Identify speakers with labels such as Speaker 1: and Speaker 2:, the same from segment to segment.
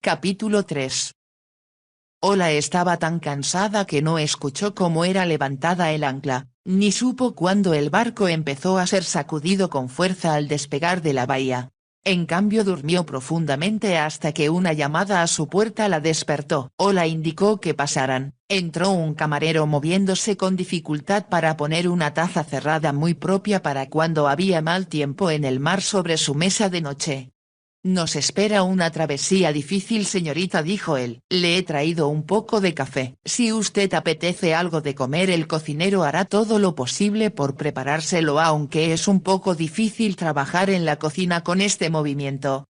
Speaker 1: Capítulo 3. Ola estaba tan cansada que no escuchó cómo era levantada el ancla, ni supo cuándo el barco empezó a ser sacudido con fuerza al despegar de la bahía. En cambio durmió profundamente hasta que una llamada a su puerta la despertó. Ola indicó que pasaran. Entró un camarero moviéndose con dificultad para poner una taza cerrada muy propia para cuando había mal tiempo en el mar sobre su mesa de noche. «Nos espera una travesía difícil, señorita», dijo él. «Le he traído un poco de café. Si usted apetece algo de comer, el cocinero hará todo lo posible por preparárselo, aunque es un poco difícil trabajar en la cocina con este movimiento».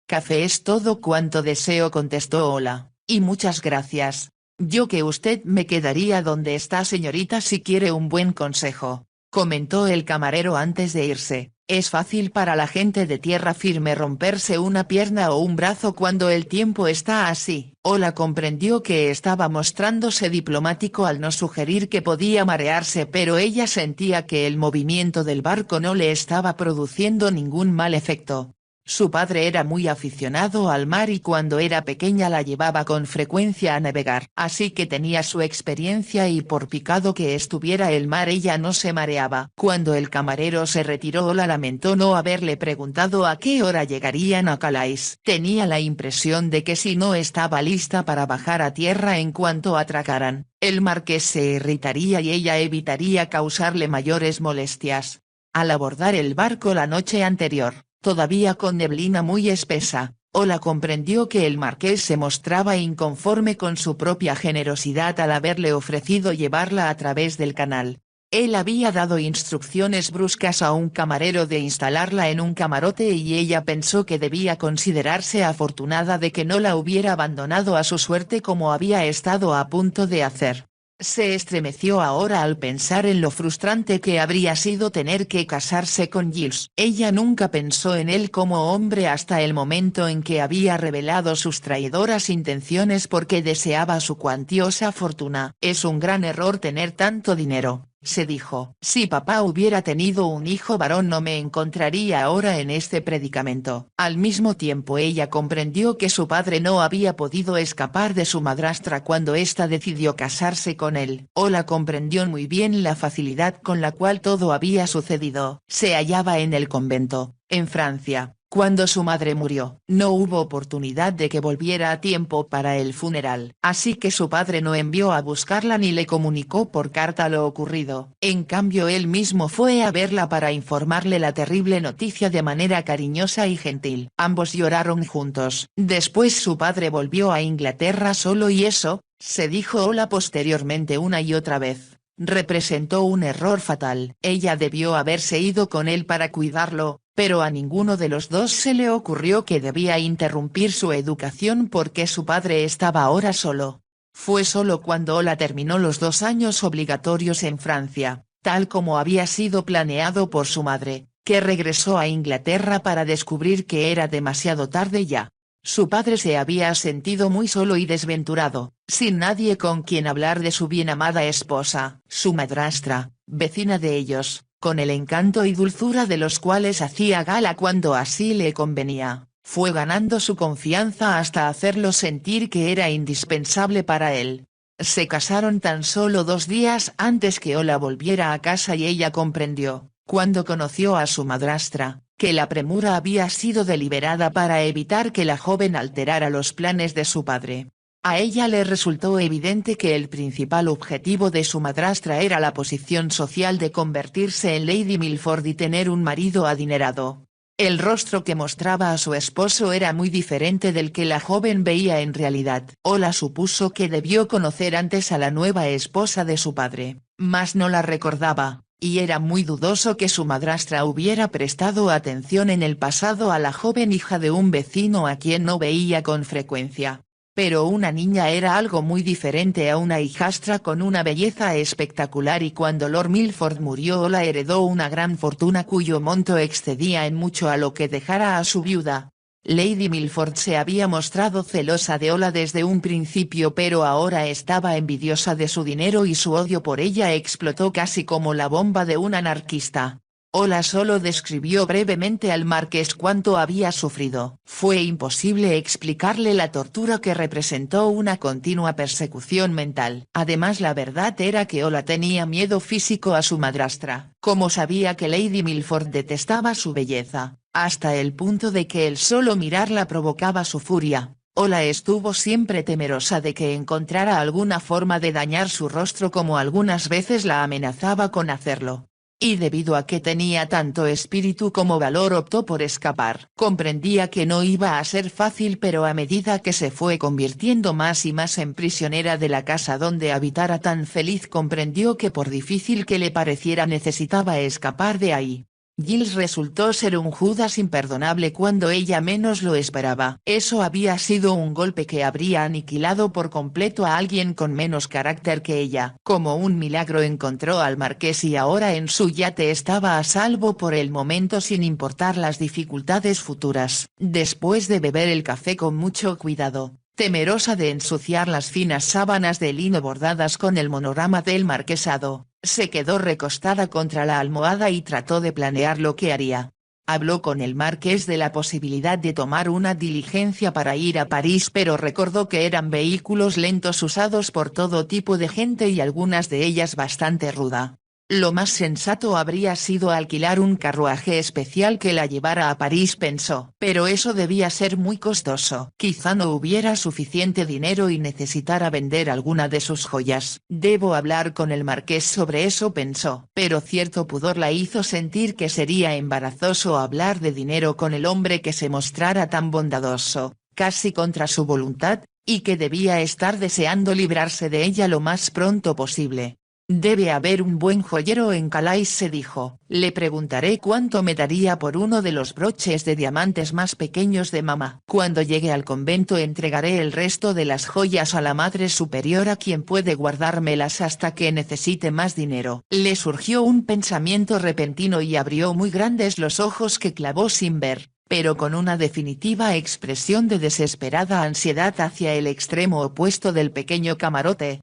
Speaker 1: «Café es todo cuanto deseo», contestó Ola, «y muchas gracias. Yo que usted me quedaría donde está, señorita, si quiere un buen consejo», comentó el camarero antes de irse. «Es fácil para la gente de tierra firme romperse una pierna o un brazo cuando el tiempo está así». Ola comprendió que estaba mostrándose diplomático al no sugerir que podía marearse, pero ella sentía que el movimiento del barco no le estaba produciendo ningún mal efecto. Su padre era muy aficionado al mar y cuando era pequeña la llevaba con frecuencia a navegar, así que tenía su experiencia y por picado que estuviera el mar ella no se mareaba. Cuando el camarero se retiró, Ola lamentó no haberle preguntado a qué hora llegarían a Calais. Tenía la impresión de que si no estaba lista para bajar a tierra en cuanto atracaran, el marqués se irritaría y ella evitaría causarle mayores molestias. Al abordar el barco la noche anterior, todavía con neblina muy espesa, Ola comprendió que el marqués se mostraba inconforme con su propia generosidad al haberle ofrecido llevarla a través del canal. Él había dado instrucciones bruscas a un camarero de instalarla en un camarote y ella pensó que debía considerarse afortunada de que no la hubiera abandonado a su suerte como había estado a punto de hacer. Se estremeció ahora al pensar en lo frustrante que habría sido tener que casarse con Giles. Ella nunca pensó en él como hombre hasta el momento en que había revelado sus traidoras intenciones porque deseaba su cuantiosa fortuna. «Es un gran error tener tanto dinero», se dijo. «Si papá hubiera tenido un hijo varón no me encontraría ahora en este predicamento». Al mismo tiempo ella comprendió que su padre no había podido escapar de su madrastra cuando ésta decidió casarse con él. Ola comprendió muy bien la facilidad con la cual todo había sucedido. Se hallaba en el convento, en Francia, cuando su madre murió. No hubo oportunidad de que volviera a tiempo para el funeral, así que su padre no envió a buscarla ni le comunicó por carta lo ocurrido. En cambio él mismo fue a verla para informarle la terrible noticia de manera cariñosa y gentil. Ambos lloraron juntos. Después su padre volvió a Inglaterra solo y eso, se dijo Ola posteriormente una y otra vez, representó un error fatal. Ella debió haberse ido con él para cuidarlo, pero a ninguno de los dos se le ocurrió que debía interrumpir su educación porque su padre estaba ahora solo. Fue solo cuando Ola terminó los 2 años obligatorios en Francia, tal como había sido planeado por su madre, que regresó a Inglaterra para descubrir que era demasiado tarde ya. Su padre se había sentido muy solo y desventurado, sin nadie con quien hablar de su bien amada esposa. Su madrastra, vecina de ellos, con el encanto y dulzura de los cuales hacía gala cuando así le convenía, fue ganando su confianza hasta hacerlo sentir que era indispensable para él. Se casaron tan solo 2 días antes que Ola volviera a casa y ella comprendió, cuando conoció a su madrastra, que la premura había sido deliberada para evitar que la joven alterara los planes de su padre. A ella le resultó evidente que el principal objetivo de su madrastra era la posición social de convertirse en Lady Milford y tener un marido adinerado. El rostro que mostraba a su esposo era muy diferente del que la joven veía en realidad. Ola supuso que debió conocer antes a la nueva esposa de su padre, mas no la recordaba, y era muy dudoso que su madrastra hubiera prestado atención en el pasado a la joven hija de un vecino a quien no veía con frecuencia. Pero una niña era algo muy diferente a una hijastra con una belleza espectacular y cuando Lord Milford murió Ola heredó una gran fortuna cuyo monto excedía en mucho a lo que dejara a su viuda. Lady Milford se había mostrado celosa de Ola desde un principio pero ahora estaba envidiosa de su dinero y su odio por ella explotó casi como la bomba de un anarquista. Ola solo describió brevemente al marqués cuánto había sufrido. Fue imposible explicarle la tortura que representó una continua persecución mental. Además, la verdad era que Ola tenía miedo físico a su madrastra, como sabía que Lady Milford detestaba su belleza, hasta el punto de que el solo mirarla provocaba su furia. Ola estuvo siempre temerosa de que encontrara alguna forma de dañar su rostro, como algunas veces la amenazaba con hacerlo. Y debido a que tenía tanto espíritu como valor, optó por escapar. Comprendía que no iba a ser fácil, pero a medida que se fue convirtiendo más y más en prisionera de la casa donde habitara tan feliz, comprendió que por difícil que le pareciera necesitaba escapar de ahí. Giles resultó ser un Judas imperdonable cuando ella menos lo esperaba. Eso había sido un golpe que habría aniquilado por completo a alguien con menos carácter que ella. Como un milagro encontró al marqués y ahora en su yate estaba a salvo por el momento, sin importar las dificultades futuras. Después de beber el café con mucho cuidado, temerosa de ensuciar las finas sábanas de lino bordadas con el monograma del marquesado, se quedó recostada contra la almohada y trató de planear lo que haría. Habló con el marqués de la posibilidad de tomar una diligencia para ir a París, pero recordó que eran vehículos lentos usados por todo tipo de gente y algunas de ellas bastante ruda. Lo más sensato habría sido alquilar un carruaje especial que la llevara a París, pensó. Pero eso debía ser muy costoso. Quizá no hubiera suficiente dinero y necesitara vender alguna de sus joyas. Debo hablar con el marqués sobre eso, pensó. Pero cierto pudor la hizo sentir que sería embarazoso hablar de dinero con el hombre que se mostrara tan bondadoso, casi contra su voluntad, y que debía estar deseando librarse de ella lo más pronto posible. Debe haber un buen joyero en Calais, se dijo. Le preguntaré cuánto me daría por uno de los broches de diamantes más pequeños de mamá. Cuando llegue al convento entregaré el resto de las joyas a la Madre Superiora, quien puede guardármelas hasta que necesite más dinero. Le surgió un pensamiento repentino y abrió muy grandes los ojos que clavó sin ver, pero con una definitiva expresión de desesperada ansiedad hacia el extremo opuesto del pequeño camarote.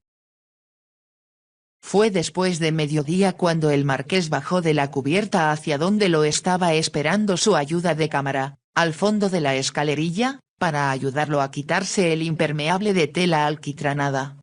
Speaker 1: Fue después de mediodía cuando el marqués bajó de la cubierta hacia donde lo estaba esperando su ayuda de cámara, al fondo de la escalerilla, para ayudarlo a quitarse el impermeable de tela alquitranada.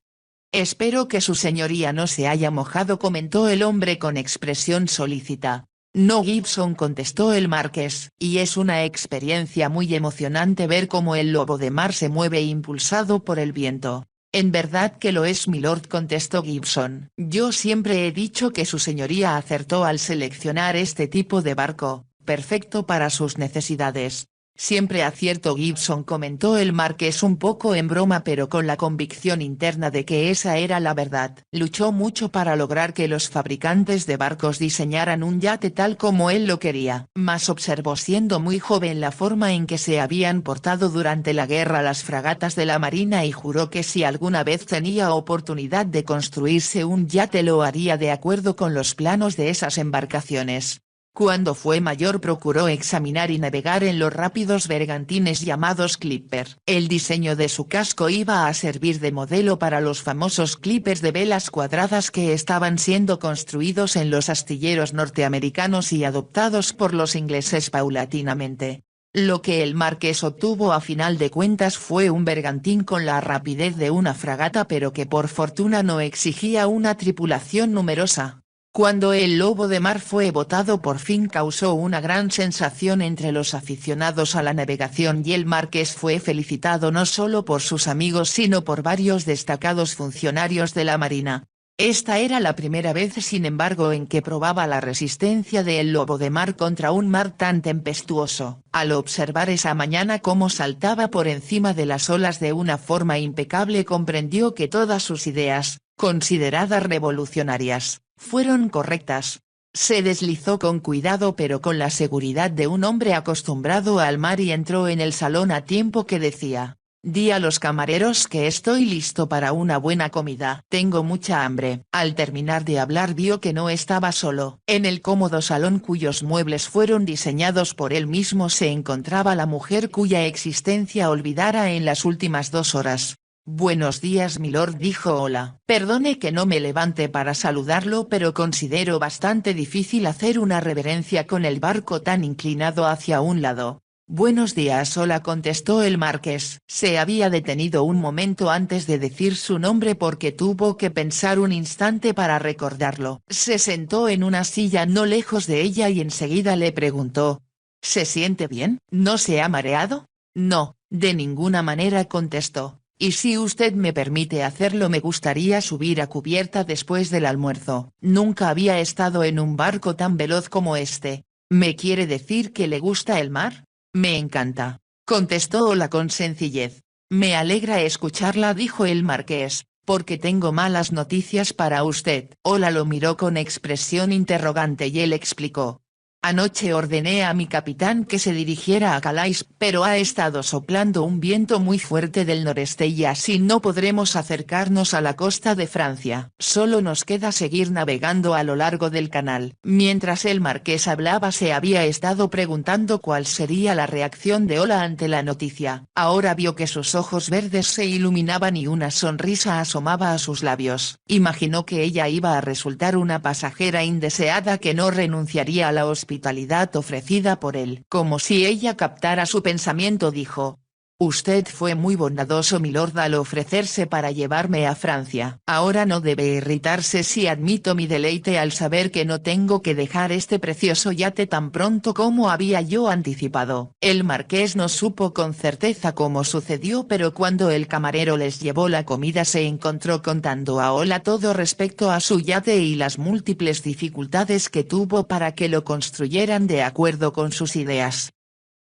Speaker 1: «Espero que su señoría no se haya mojado», comentó el hombre con expresión solícita. «No, Gibson», contestó el marqués, «y es una experiencia muy emocionante ver cómo el lobo de mar se mueve impulsado por el viento». «En verdad que lo es, milord», contestó Gibson. «Yo siempre he dicho que su señoría acertó al seleccionar este tipo de barco, perfecto para sus necesidades». «Siempre acierto, Gibson», comentó el marqués un poco en broma, pero con la convicción interna de que esa era la verdad. Luchó mucho para lograr que los fabricantes de barcos diseñaran un yate tal como él lo quería. Mas observó siendo muy joven la forma en que se habían portado durante la guerra las fragatas de la marina y juró que si alguna vez tenía oportunidad de construirse un yate lo haría de acuerdo con los planos de esas embarcaciones. Cuando fue mayor procuró examinar y navegar en los rápidos bergantines llamados Clipper. El diseño de su casco iba a servir de modelo para los famosos clippers de velas cuadradas que estaban siendo construidos en los astilleros norteamericanos y adoptados por los ingleses paulatinamente. Lo que el marqués obtuvo a final de cuentas fue un bergantín con la rapidez de una fragata, pero que por fortuna no exigía una tripulación numerosa. Cuando el lobo de mar fue botado por fin causó una gran sensación entre los aficionados a la navegación y el marqués fue felicitado no solo por sus amigos sino por varios destacados funcionarios de la marina. Esta era la primera vez, sin embargo, en que probaba la resistencia del lobo de mar contra un mar tan tempestuoso. Al observar esa mañana cómo saltaba por encima de las olas de una forma impecable, comprendió que todas sus ideas, consideradas revolucionarias, fueron correctas. Se deslizó con cuidado pero con la seguridad de un hombre acostumbrado al mar y entró en el salón a tiempo que decía: «Di a los camareros que estoy listo para una buena comida. Tengo mucha hambre». Al terminar de hablar vio que no estaba solo. En el cómodo salón cuyos muebles fueron diseñados por él mismo se encontraba la mujer cuya existencia olvidara en las últimas 2 horas. Buenos días milord, dijo Ola. Perdone que no me levante para saludarlo, pero considero bastante difícil hacer una reverencia con el barco tan inclinado hacia un lado. Buenos días Ola, contestó el marqués. Se había detenido un momento antes de decir su nombre porque tuvo que pensar un instante para recordarlo. Se sentó en una silla no lejos de ella y enseguida le preguntó: ¿Se siente bien? ¿No se ha mareado? No, de ninguna manera, contestó. Y si usted me permite hacerlo, me gustaría subir a cubierta después del almuerzo. Nunca había estado en un barco tan veloz como este. ¿Me quiere decir que le gusta el mar? Me encanta, contestó Ola con sencillez. Me alegra escucharla, dijo el marqués, porque tengo malas noticias para usted. Ola lo miró con expresión interrogante y él explicó: Anoche ordené a mi capitán que se dirigiera a Calais, pero ha estado soplando un viento muy fuerte del noreste y así no podremos acercarnos a la costa de Francia. Solo nos queda seguir navegando a lo largo del canal. Mientras el marqués hablaba se había estado preguntando cuál sería la reacción de Ola ante la noticia. Ahora vio que sus ojos verdes se iluminaban y una sonrisa asomaba a sus labios. Imaginó que ella iba a resultar una pasajera indeseada que no renunciaría a la hospitalidad ofrecida por él. Como si ella captara su pensamiento, dijo: Usted fue muy bondadoso milord al ofrecerse para llevarme a Francia. Ahora no debe irritarse si admito mi deleite al saber que no tengo que dejar este precioso yate tan pronto como había yo anticipado. El marqués no supo con certeza cómo sucedió, pero cuando el camarero les llevó la comida se encontró contando a Ola todo respecto a su yate y las múltiples dificultades que tuvo para que lo construyeran de acuerdo con sus ideas.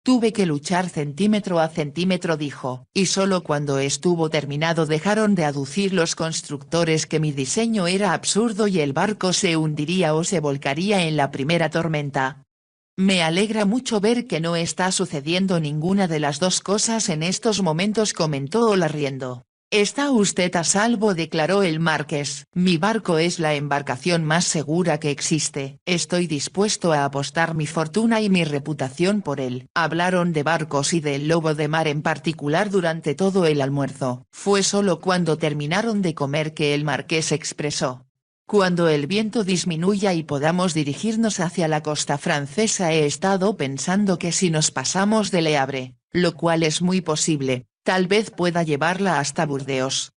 Speaker 1: Tuve que luchar centímetro a centímetro, dijo, y solo cuando estuvo terminado dejaron de aducir los constructores que mi diseño era absurdo y el barco se hundiría o se volcaría en la primera tormenta. Me alegra mucho ver que no está sucediendo ninguna de las dos cosas en estos momentos, comentó Ola riendo. Está usted a salvo, declaró el marqués. Mi barco es la embarcación más segura que existe. Estoy dispuesto a apostar mi fortuna y mi reputación por él. Hablaron de barcos y del lobo de mar en particular durante todo el almuerzo. Fue solo cuando terminaron de comer que el marqués expresó: Cuando el viento disminuya y podamos dirigirnos hacia la costa francesa, he estado pensando que si nos pasamos de Le Havre, lo cual es muy posible, tal vez pueda llevarla hasta Burdeos.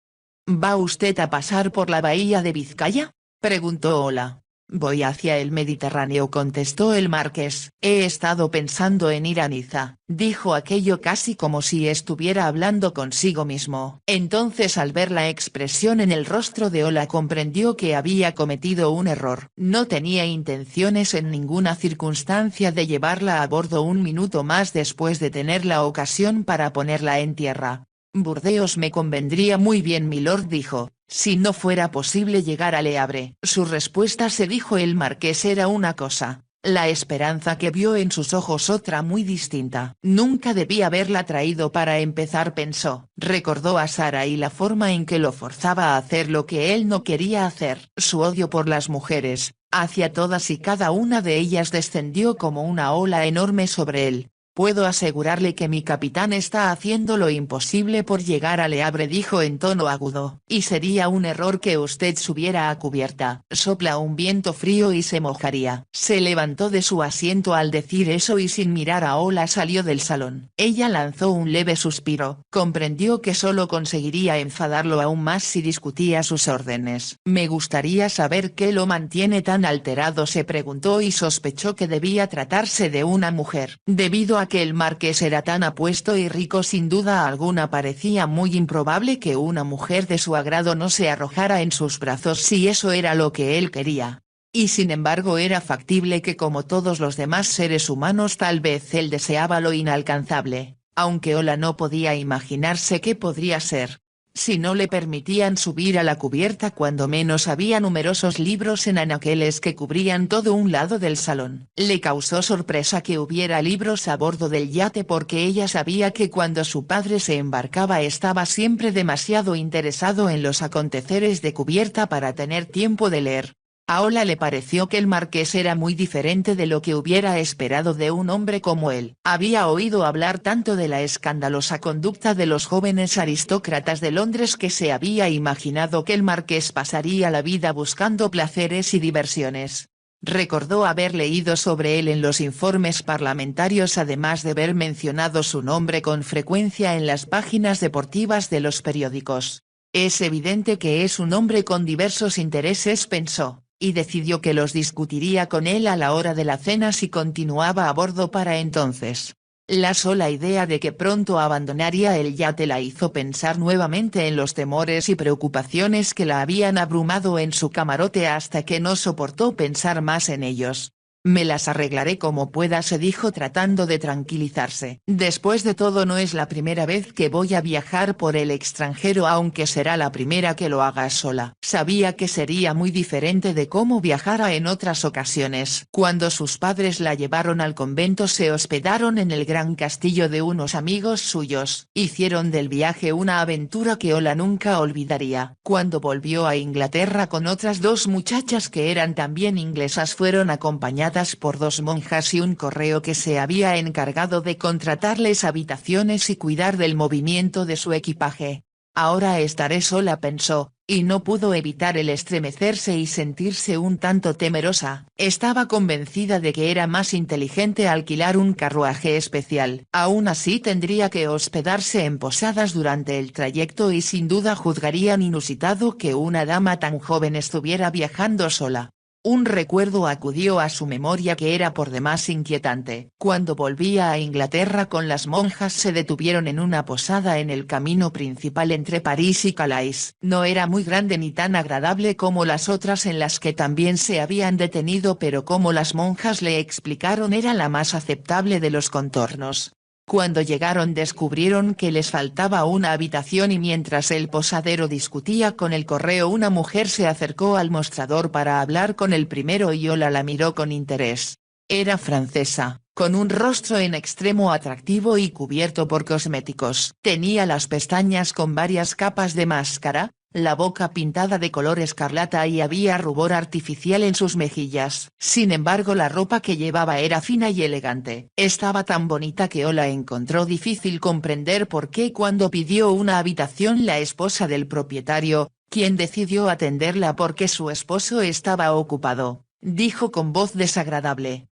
Speaker 1: ¿Va usted a pasar por la bahía de Vizcaya?, preguntó Ola. Voy hacia el Mediterráneo, contestó el marqués. He estado pensando en ir a Niza, dijo aquello casi como si estuviera hablando consigo mismo. Entonces, al ver la expresión en el rostro de Ola, comprendió que había cometido un error. No tenía intenciones en ninguna circunstancia de llevarla a bordo un minuto más después de tener la ocasión para ponerla en tierra. Burdeos me convendría muy bien milord, dijo, si no fuera posible llegar a Le Havre. Su respuesta, se dijo el marqués, era una cosa, la esperanza que vio en sus ojos otra muy distinta. Nunca debía haberla traído para empezar, pensó. Recordó a Sara y la forma en que lo forzaba a hacer lo que él no quería hacer. Su odio por las mujeres, hacia todas y cada una de ellas, descendió como una ola enorme sobre él. Puedo asegurarle que mi capitán está haciendo lo imposible por llegar a Le Havre, dijo en tono agudo. Y sería un error que usted subiera a cubierta. Sopla un viento frío y se mojaría. Se levantó de su asiento al decir eso y sin mirar a Ola salió del salón. Ella lanzó un leve suspiro. Comprendió que solo conseguiría enfadarlo aún más si discutía sus órdenes. Me gustaría saber qué lo mantiene tan alterado, se preguntó, y sospechó que debía tratarse de una mujer. Debido a que el marqués era tan apuesto y rico, sin duda alguna parecía muy improbable que una mujer de su agrado no se arrojara en sus brazos si eso era lo que él quería. Y sin embargo era factible que, como todos los demás seres humanos, tal vez él deseaba lo inalcanzable, aunque Ola no podía imaginarse qué podría ser. Si no le permitían subir a la cubierta, cuando menos había numerosos libros en anaqueles que cubrían todo un lado del salón. Le causó sorpresa que hubiera libros a bordo del yate, porque ella sabía que cuando su padre se embarcaba estaba siempre demasiado interesado en los aconteceres de cubierta para tener tiempo de leer. A Ola le pareció que el marqués era muy diferente de lo que hubiera esperado de un hombre como él. Había oído hablar tanto de la escandalosa conducta de los jóvenes aristócratas de Londres que se había imaginado que el marqués pasaría la vida buscando placeres y diversiones. Recordó haber leído sobre él en los informes parlamentarios además de ver mencionado su nombre con frecuencia en las páginas deportivas de los periódicos. Es evidente que es un hombre con diversos intereses, pensó, y decidió que los discutiría con él a la hora de la cena si continuaba a bordo para entonces. La sola idea de que pronto abandonaría el yate la hizo pensar nuevamente en los temores y preocupaciones que la habían abrumado en su camarote hasta que no soportó pensar más en ellos. Me las arreglaré como pueda, se dijo tratando de tranquilizarse. Después de todo no es la primera vez que voy a viajar por el extranjero, aunque será la primera que lo haga sola. Sabía que sería muy diferente de cómo viajara en otras ocasiones. Cuando sus padres la llevaron al convento se hospedaron en el gran castillo de unos amigos suyos. Hicieron del viaje una aventura que Ola nunca olvidaría. Cuando volvió a Inglaterra con otras dos muchachas que eran también inglesas, fueron acompañadas por dos monjas y un correo que se había encargado de contratarles habitaciones y cuidar del movimiento de su equipaje. Ahora estaré sola, pensó, y no pudo evitar el estremecerse y sentirse un tanto temerosa. Estaba convencida de que era más inteligente alquilar un carruaje especial. Aún así tendría que hospedarse en posadas durante el trayecto y sin duda juzgarían inusitado que una dama tan joven estuviera viajando sola. Un recuerdo acudió a su memoria que era por demás inquietante. Cuando volvía a Inglaterra con las monjas se detuvieron en una posada en el camino principal entre París y Calais. No era muy grande ni tan agradable como las otras en las que también se habían detenido, pero como las monjas le explicaron era la más aceptable de los contornos. Cuando llegaron descubrieron que les faltaba una habitación y mientras el posadero discutía con el correo una mujer se acercó al mostrador para hablar con el primero y Ola la miró con interés. Era francesa, con un rostro en extremo atractivo y cubierto por cosméticos. Tenía las pestañas con varias capas de máscara, la boca pintada de color escarlata y había rubor artificial en sus mejillas. Sin embargo, la ropa que llevaba era fina y elegante. Estaba tan bonita que Ola encontró difícil comprender por qué cuando pidió una habitación la esposa del propietario, quien decidió atenderla porque su esposo estaba ocupado, dijo con voz desagradable: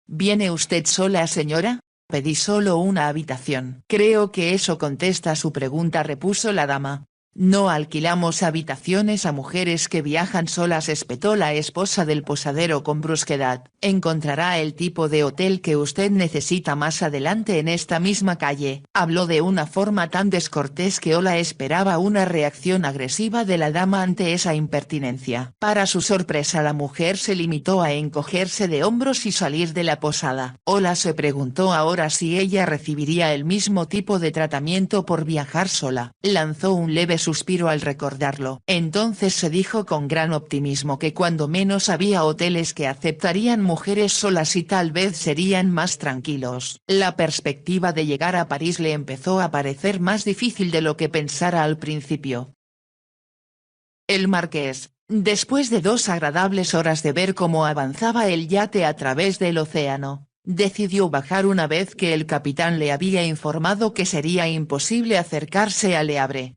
Speaker 1: ¿Viene usted sola, señora? Pedí solo una habitación. Creo que eso contesta su pregunta, repuso la dama. No alquilamos habitaciones a mujeres que viajan solas, espetó la esposa del posadero con brusquedad. Encontrará el tipo de hotel que usted necesita más adelante en esta misma calle. Habló de una forma tan descortés que Ola esperaba una reacción agresiva de la dama ante esa impertinencia. Para su sorpresa la mujer se limitó a encogerse de hombros y salir de la posada. Ola se preguntó ahora si ella recibiría el mismo tipo de tratamiento por viajar sola. Lanzó un leve suspiro al recordarlo. Entonces se dijo con gran optimismo que cuando menos había hoteles que aceptarían mujeres solas y tal vez serían más tranquilos. La perspectiva de llegar a París le empezó a parecer más difícil de lo que pensara al principio. El marqués, después de 2 agradables horas de ver cómo avanzaba el yate a través del océano, decidió bajar una vez que el capitán le había informado que sería imposible acercarse a Le Havre.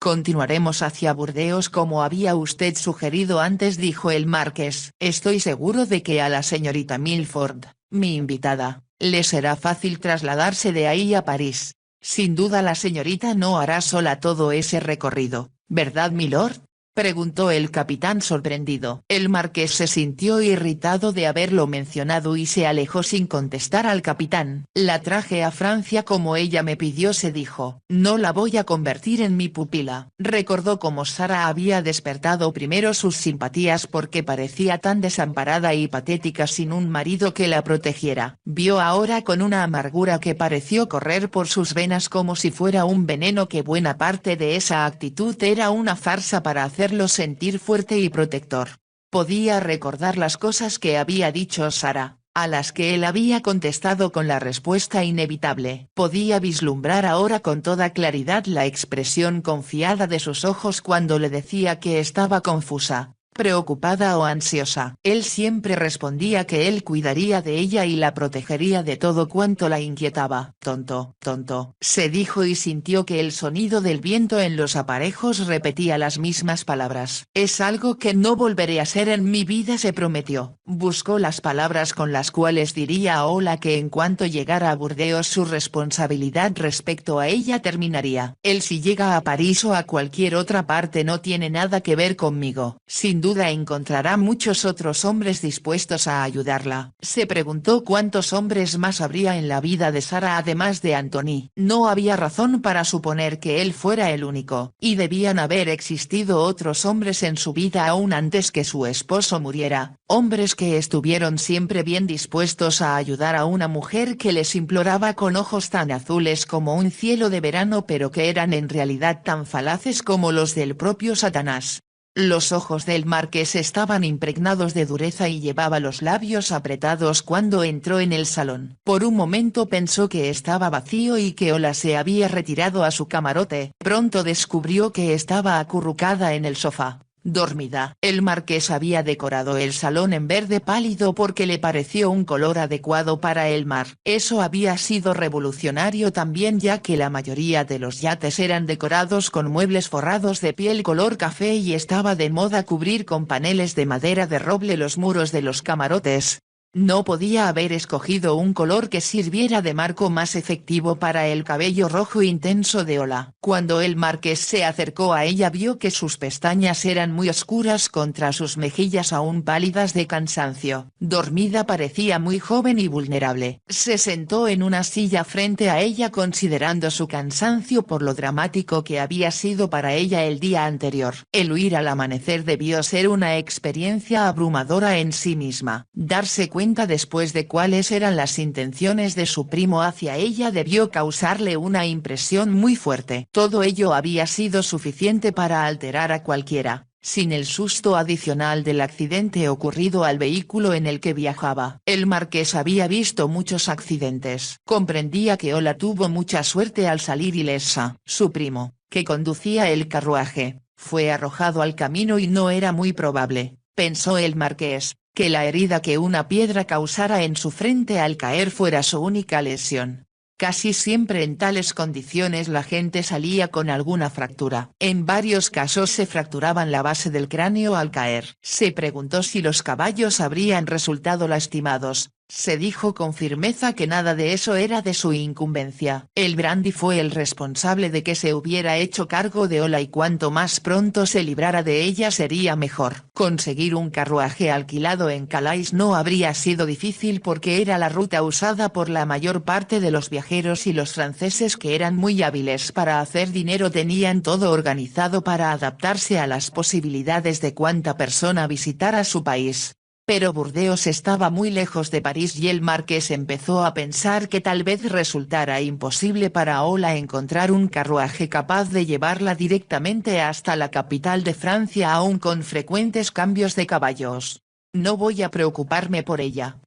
Speaker 1: Continuaremos hacia Burdeos como había usted sugerido antes, dijo el marqués. Estoy seguro de que a la señorita Milford, mi invitada, le será fácil trasladarse de ahí a París. Sin duda la señorita no hará sola todo ese recorrido, ¿verdad, milord? Preguntó el capitán sorprendido. El marqués se sintió irritado de haberlo mencionado y se alejó sin contestar al capitán. La traje a Francia como ella me pidió, se dijo. No la voy a convertir en mi pupila. Recordó cómo Sara había despertado primero sus simpatías porque parecía tan desamparada y patética sin un marido que la protegiera. Vio ahora con una amargura que pareció correr por sus venas como si fuera un veneno que buena parte de esa actitud era una farsa para hacerlo sentir fuerte y protector. Podía recordar las cosas que había dicho Sara, a las que él había contestado con la respuesta inevitable. Podía vislumbrar ahora con toda claridad la expresión confiada de sus ojos cuando le decía que estaba confusa, preocupada o ansiosa. Él siempre respondía que él cuidaría de ella y la protegería de todo cuanto la inquietaba. Tonto, tonto, se dijo y sintió que el sonido del viento en los aparejos repetía las mismas palabras. Es algo que no volveré a hacer en mi vida, se prometió. Buscó las palabras con las cuales diría a Ola que en cuanto llegara a Burdeos su responsabilidad respecto a ella terminaría. Él, si llega a París o a cualquier otra parte, no tiene nada que ver conmigo. Sin duda encontrará muchos otros hombres dispuestos a ayudarla. Se preguntó cuántos hombres más habría en la vida de Sara además de Anthony. No había razón para suponer que él fuera el único, y debían haber existido otros hombres en su vida aún antes que su esposo muriera, hombres que estuvieron siempre bien dispuestos a ayudar a una mujer que les imploraba con ojos tan azules como un cielo de verano, pero que eran en realidad tan falaces como los del propio Satanás. Los ojos del marqués estaban impregnados de dureza y llevaba los labios apretados cuando entró en el salón. Por un momento pensó que estaba vacío y que Ola se había retirado a su camarote. Pronto descubrió que estaba acurrucada en el sofá, dormida. El marqués había decorado el salón en verde pálido porque le pareció un color adecuado para el mar. Eso había sido revolucionario también, ya que la mayoría de los yates eran decorados con muebles forrados de piel color café y estaba de moda cubrir con paneles de madera de roble los muros de los camarotes. No podía haber escogido un color que sirviera de marco más efectivo para el cabello rojo intenso de Ola. Cuando el marqués se acercó a ella, vio que sus pestañas eran muy oscuras contra sus mejillas aún pálidas de cansancio. Dormida, parecía muy joven y vulnerable. Se sentó en una silla frente a ella considerando su cansancio por lo dramático que había sido para ella el día anterior. El huir al amanecer debió ser una experiencia abrumadora en sí misma. Darse cuenta después de cuáles eran las intenciones de su primo hacia ella debió causarle una impresión muy fuerte. Todo ello había sido suficiente para alterar a cualquiera, sin el susto adicional del accidente ocurrido al vehículo en el que viajaba. El marqués había visto muchos accidentes. Comprendía que Ola tuvo mucha suerte al salir ilesa. Su primo, que conducía el carruaje, fue arrojado al camino y no era muy probable, pensó el marqués, que la herida que una piedra causara en su frente al caer fuera su única lesión. Casi siempre en tales condiciones la gente salía con alguna fractura. En varios casos se fracturaban la base del cráneo al caer. Se preguntó si los caballos habrían resultado lastimados. Se dijo con firmeza que nada de eso era de su incumbencia. El brandy fue el responsable de que se hubiera hecho cargo de Ola y cuanto más pronto se librara de ella sería mejor. Conseguir un carruaje alquilado en Calais no habría sido difícil porque era la ruta usada por la mayor parte de los viajeros y los franceses, que eran muy hábiles para hacer dinero, tenían todo organizado para adaptarse a las posibilidades de cuanta persona visitara su país. Pero Burdeos estaba muy lejos de París y el marqués empezó a pensar que tal vez resultara imposible para Ola encontrar un carruaje capaz de llevarla directamente hasta la capital de Francia aún con frecuentes cambios de caballos. No voy a preocuparme por ella.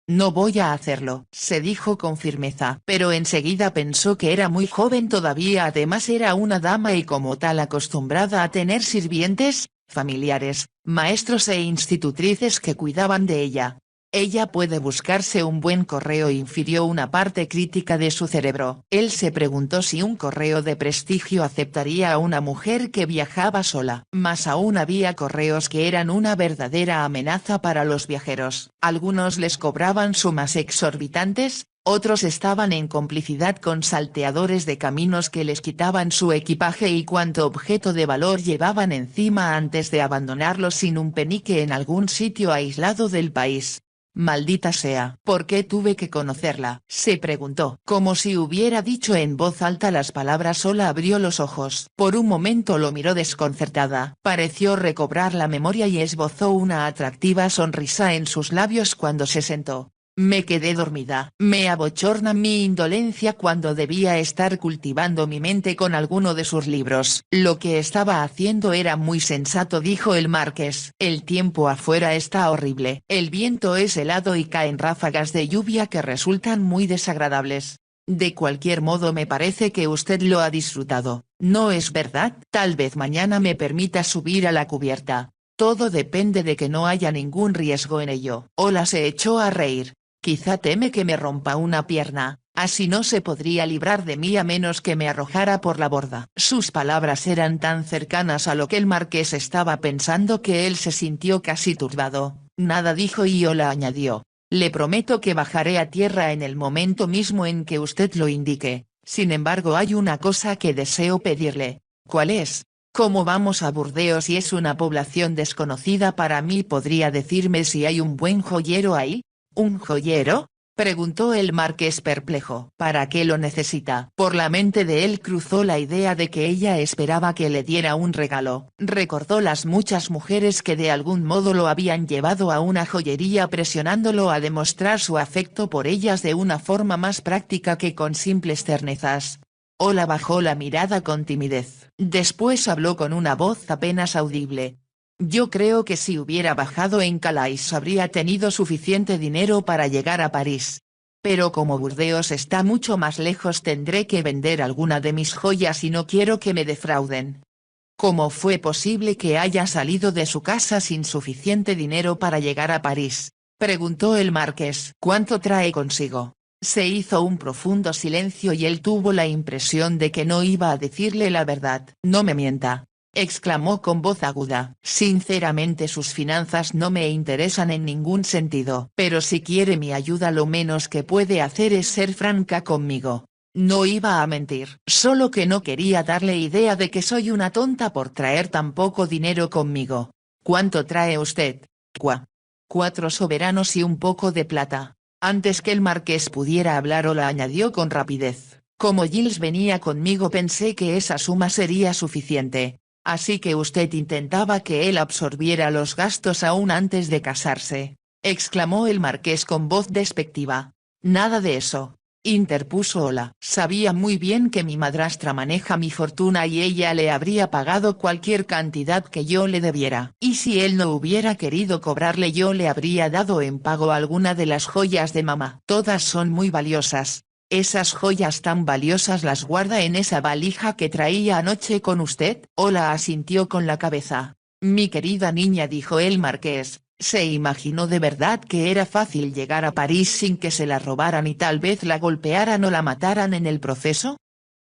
Speaker 1: No voy a hacerlo, se dijo con firmeza. Pero enseguida pensó que era muy joven todavía, además era una dama y como tal acostumbrada a tener sirvientes, familiares, maestros e institutrices que cuidaban de ella. Ella puede buscarse un buen correo, infirió una parte crítica de su cerebro. Él se preguntó si un correo de prestigio aceptaría a una mujer que viajaba sola. Más aún había correos que eran una verdadera amenaza para los viajeros. Algunos les cobraban sumas exorbitantes, otros estaban en complicidad con salteadores de caminos que les quitaban su equipaje y cuanto objeto de valor llevaban encima antes de abandonarlo sin un penique en algún sitio aislado del país. Maldita sea. ¿Por qué tuve que conocerla?, se preguntó. Como si hubiera dicho en voz alta las palabras. Ola abrió los ojos. Por un momento lo miró desconcertada. Pareció recobrar la memoria y esbozó una atractiva sonrisa en sus labios cuando se sentó. Me quedé dormida. Me abochorna mi indolencia cuando debía estar cultivando mi mente con alguno de sus libros. Lo que estaba haciendo era muy sensato, dijo el marqués. El tiempo afuera está horrible. El viento es helado y caen ráfagas de lluvia que resultan muy desagradables. De cualquier modo me parece que usted lo ha disfrutado, ¿no es verdad? Tal vez mañana me permita subir a la cubierta. Todo depende de que no haya ningún riesgo en ello. Ola se echó a reír. Quizá teme que me rompa una pierna, así no se podría librar de mí a menos que me arrojara por la borda. Sus palabras eran tan cercanas a lo que el marqués estaba pensando que él se sintió casi turbado. Nada dijo y Ola añadió. Le prometo que bajaré a tierra en el momento mismo en que usted lo indique. Sin embargo, hay una cosa que deseo pedirle. ¿Cuál es? Como vamos a Burdeos y es una población desconocida para mí, ¿podría decirme si hay un buen joyero ahí? ¿Un joyero?, preguntó el marqués perplejo. ¿Para qué lo necesita? Por la mente de él cruzó la idea de que ella esperaba que le diera un regalo. Recordó las muchas mujeres que de algún modo lo habían llevado a una joyería presionándolo a demostrar su afecto por ellas de una forma más práctica que con simples ternezas. Ola bajó la mirada con timidez. Después habló con una voz apenas audible. Yo creo que si hubiera bajado en Calais habría tenido suficiente dinero para llegar a París. Pero como Burdeos está mucho más lejos tendré que vender alguna de mis joyas y no quiero que me defrauden. ¿Cómo fue posible que haya salido de su casa sin suficiente dinero para llegar a París?, preguntó el marqués. ¿Cuánto trae consigo? Se hizo un profundo silencio y él tuvo la impresión de que no iba a decirle la verdad. No me mienta, exclamó con voz aguda. Sinceramente sus finanzas no me interesan en ningún sentido. Pero si quiere mi ayuda lo menos que puede hacer es ser franca conmigo. No iba a mentir. Solo que no quería darle idea de que soy una tonta por traer tan poco dinero conmigo. ¿Cuánto trae usted? 4 soberanos y un poco de plata. Antes que el marqués pudiera hablar Ola añadió con rapidez. Como Giles venía conmigo pensé que esa suma sería suficiente. Así que usted intentaba que él absorbiera los gastos aún antes de casarse, exclamó el marqués con voz despectiva. Nada de eso, interpuso Ola. Sabía muy bien que mi madrastra maneja mi fortuna y ella le habría pagado cualquier cantidad que yo le debiera. Y si él no hubiera querido cobrarle yo le habría dado en pago alguna de las joyas de mamá. Todas son muy valiosas. ¿Esas joyas tan valiosas las guarda en esa valija que traía anoche con usted? Ola asintió con la cabeza. Mi querida niña, dijo el marqués, ¿se imaginó de verdad que era fácil llegar a París sin que se la robaran y tal vez la golpearan o la mataran en el proceso?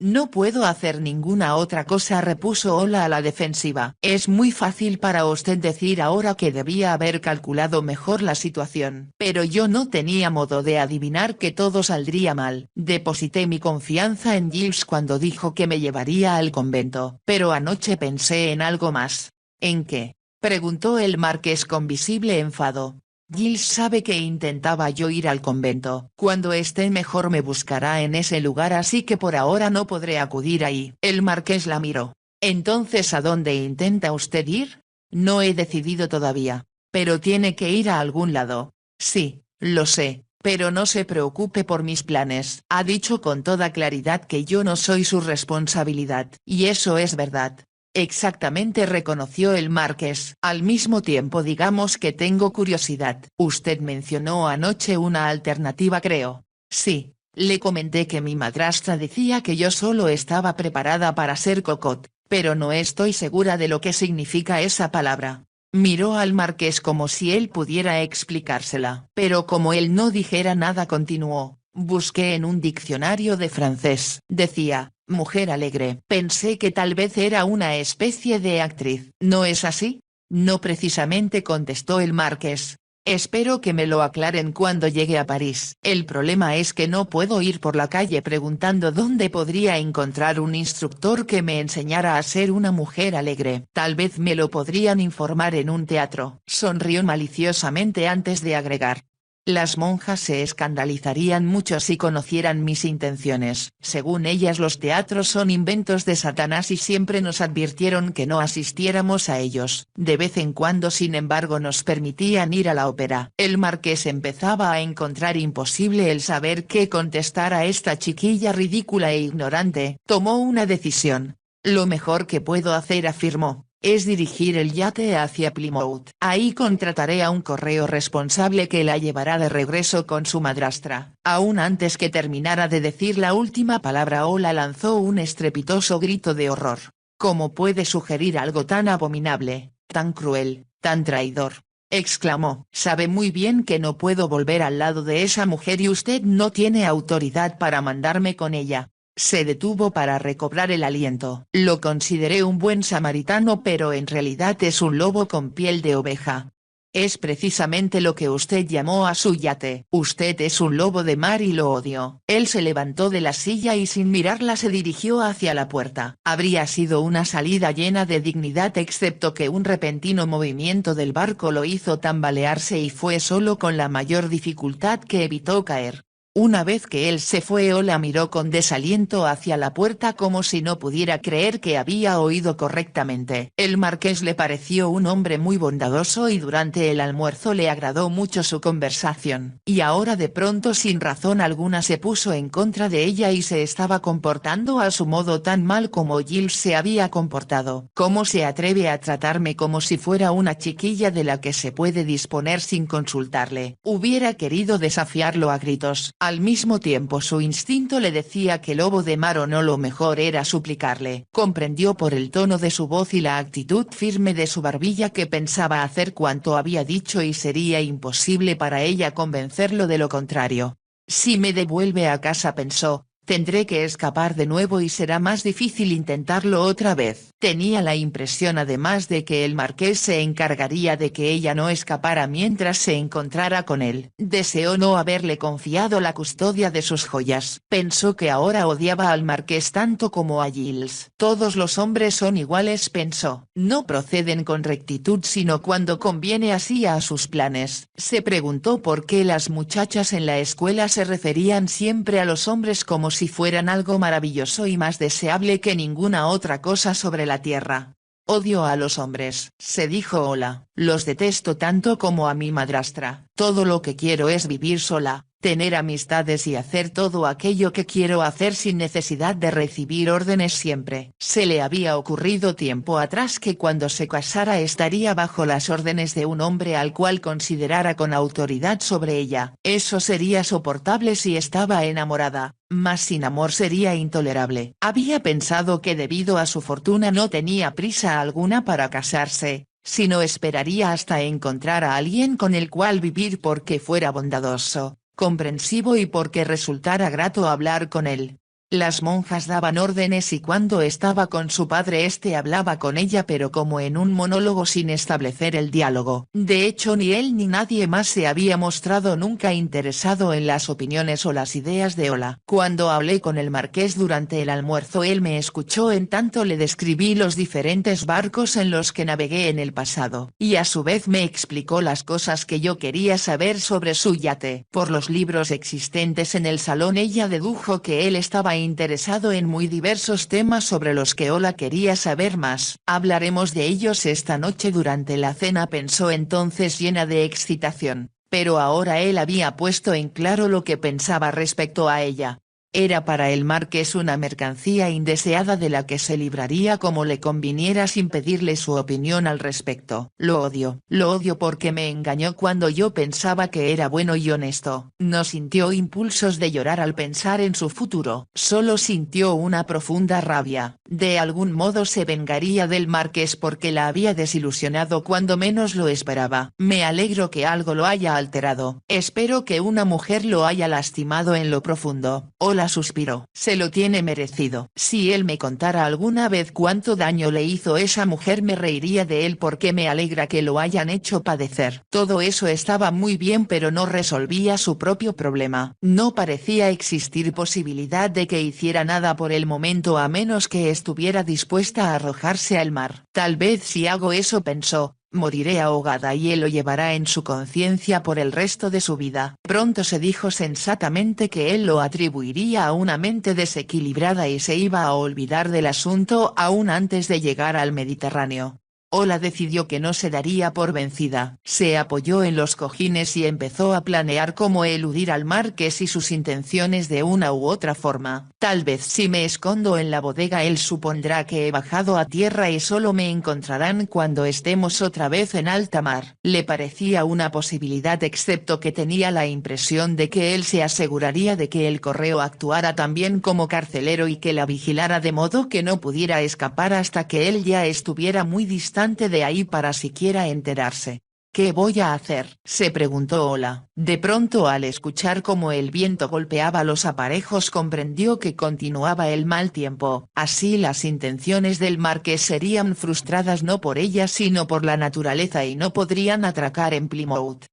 Speaker 1: No puedo hacer ninguna otra cosa, repuso Ola a la defensiva. Es muy fácil para usted decir ahora que debía haber calculado mejor la situación. Pero yo no tenía modo de adivinar que todo saldría mal. Deposité mi confianza en Giles cuando dijo que me llevaría al convento. Pero anoche pensé en algo más. ¿En qué?, preguntó el marqués con visible enfado. Giles sabe que intentaba yo ir al convento. Cuando esté mejor me buscará en ese lugar, así que por ahora no podré acudir ahí. El marqués la miró. ¿Entonces a dónde intenta usted ir? No he decidido todavía. Pero tiene que ir a algún lado. Sí, lo sé, pero no se preocupe por mis planes. Ha dicho con toda claridad que yo no soy su responsabilidad. Y eso es verdad. Exactamente, reconoció el marqués. Al mismo tiempo digamos que tengo curiosidad. Usted mencionó anoche una alternativa, creo. Sí, le comenté que mi madrastra decía que yo solo estaba preparada para ser cocotte, pero no estoy segura de lo que significa esa palabra. Miró al marqués como si él pudiera explicársela. Pero como él no dijera nada continuó. Busqué en un diccionario de francés. Decía, mujer alegre. Pensé que tal vez era una especie de actriz. ¿No es así? No precisamente, contestó el marqués. Espero que me lo aclaren cuando llegue a París. El problema es que no puedo ir por la calle preguntando dónde podría encontrar un instructor que me enseñara a ser una mujer alegre. Tal vez me lo podrían informar en un teatro. Sonrió maliciosamente antes de agregar. Las monjas se escandalizarían mucho si conocieran mis intenciones. Según ellas los teatros son inventos de Satanás y siempre nos advirtieron que no asistiéramos a ellos. De vez en cuando sin embargo nos permitían ir a la ópera. El marqués empezaba a encontrar imposible el saber qué contestar a esta chiquilla ridícula e ignorante. Tomó una decisión. Lo mejor que puedo hacer, afirmó, es dirigir el yate hacia Plymouth. Ahí contrataré a un correo responsable que la llevará de regreso con su madrastra. Aún antes que terminara de decir la última palabra Ola lanzó un estrepitoso grito de horror. ¿Cómo puede sugerir algo tan abominable? tan cruel, tan traidor. Exclamó. Sabe muy bien que no puedo volver al lado de esa mujer y usted no tiene autoridad para mandarme con ella. Se detuvo para recobrar el aliento. Lo consideré un buen samaritano pero en realidad es un lobo con piel de oveja. Es precisamente lo que usted llamó a su yate. Usted es un lobo de mar y lo odio. Él se levantó de la silla y sin mirarla se dirigió hacia la puerta. Habría sido una salida llena de dignidad excepto que un repentino movimiento del barco lo hizo tambalearse y fue solo con la mayor dificultad que evitó caer. Una vez que él se fue Ola miró con desaliento hacia la puerta como si no pudiera creer que había oído correctamente. El marqués le pareció un hombre muy bondadoso y durante el almuerzo le agradó mucho su conversación. Y ahora de pronto sin razón alguna se puso en contra de ella y se estaba comportando a su modo tan mal como Giles se había comportado. ¿Cómo se atreve a tratarme como si fuera una chiquilla de la que se puede disponer sin consultarle? Hubiera querido desafiarlo a gritos. Al mismo tiempo su instinto le decía que lobo de mar o no lo mejor era suplicarle. Comprendió por el tono de su voz y la actitud firme de su barbilla que pensaba hacer cuanto había dicho y sería imposible para ella convencerlo de lo contrario. Si me devuelve a casa pensó, tendré que escapar de nuevo y será más difícil intentarlo otra vez. Tenía la impresión además de que el marqués se encargaría de que ella no escapara mientras se encontrara con él. Deseó no haberle confiado la custodia de sus joyas. Pensó que ahora odiaba al marqués tanto como a Giles. Todos los hombres son iguales pensó. No proceden con rectitud sino cuando conviene así a sus planes. Se preguntó por qué las muchachas en la escuela se referían siempre a los hombres como si fueran algo maravilloso y más deseable que ninguna otra cosa sobre la tierra. Odio a los hombres, se dijo Ola, los detesto tanto como a mi madrastra. Todo lo que quiero es vivir sola, tener amistades y hacer todo aquello que quiero hacer sin necesidad de recibir órdenes siempre. Se le había ocurrido tiempo atrás que cuando se casara estaría bajo las órdenes de un hombre al cual considerara con autoridad sobre ella. Eso sería soportable si estaba enamorada, mas sin amor sería intolerable. Había pensado que debido a su fortuna no tenía prisa alguna para casarse, sino esperaría hasta encontrar a alguien con el cual vivir porque fuera bondadoso, comprensivo y porque resultara grato hablar con él. Las monjas daban órdenes y cuando estaba con su padre éste hablaba con ella pero como en un monólogo sin establecer el diálogo. De hecho ni él ni nadie más se había mostrado nunca interesado en las opiniones o las ideas de Ola. Cuando hablé con el marqués durante el almuerzo él me escuchó en tanto le describí los diferentes barcos en los que navegué en el pasado. Y a su vez me explicó las cosas que yo quería saber sobre su yate. Por los libros existentes en el salón ella dedujo que él estaba interesado en muy diversos temas sobre los que Ola quería saber más. Hablaremos de ellos esta noche durante la cena pensó entonces llena de excitación, pero ahora él había puesto en claro lo que pensaba respecto a ella. Era para el marqués una mercancía indeseada de la que se libraría como le conviniera sin pedirle su opinión al respecto. Lo odio porque me engañó cuando yo pensaba que era bueno y honesto. No sintió impulsos de llorar al pensar en su futuro. Solo sintió una profunda rabia. De algún modo se vengaría del marqués porque la había desilusionado cuando menos lo esperaba. Me alegro que algo lo haya alterado. Espero que una mujer lo haya lastimado en lo profundo. Ola suspiró. Se lo tiene merecido. Si él me contara alguna vez cuánto daño le hizo esa mujer me reiría de él porque me alegra que lo hayan hecho padecer. Todo eso estaba muy bien pero no resolvía su propio problema. No parecía existir posibilidad de que hiciera nada por el momento a menos que estuviera dispuesta a arrojarse al mar. Tal vez si hago eso pensó, moriré ahogada y él lo llevará en su conciencia por el resto de su vida. Pronto se dijo sensatamente que él lo atribuiría a una mente desequilibrada y se iba a olvidar del asunto aún antes de llegar al Mediterráneo. Ola decidió que no se daría por vencida. Se apoyó en los cojines y empezó a planear cómo eludir al marqués y sus intenciones de una u otra forma. Tal vez si me escondo en la bodega él supondrá que he bajado a tierra y solo me encontrarán cuando estemos otra vez en alta mar. Le parecía una posibilidad excepto que tenía la impresión de que él se aseguraría de que el correo actuara también como carcelero y que la vigilara de modo que no pudiera escapar hasta que él ya estuviera muy distante bastante de ahí para siquiera enterarse. ¿Qué voy a hacer?, se preguntó Ola. De pronto, al escuchar cómo el viento golpeaba los aparejos, comprendió que continuaba el mal tiempo. Así las intenciones del marqués serían frustradas no por ella sino por la naturaleza y no podrían atracar en Plymouth.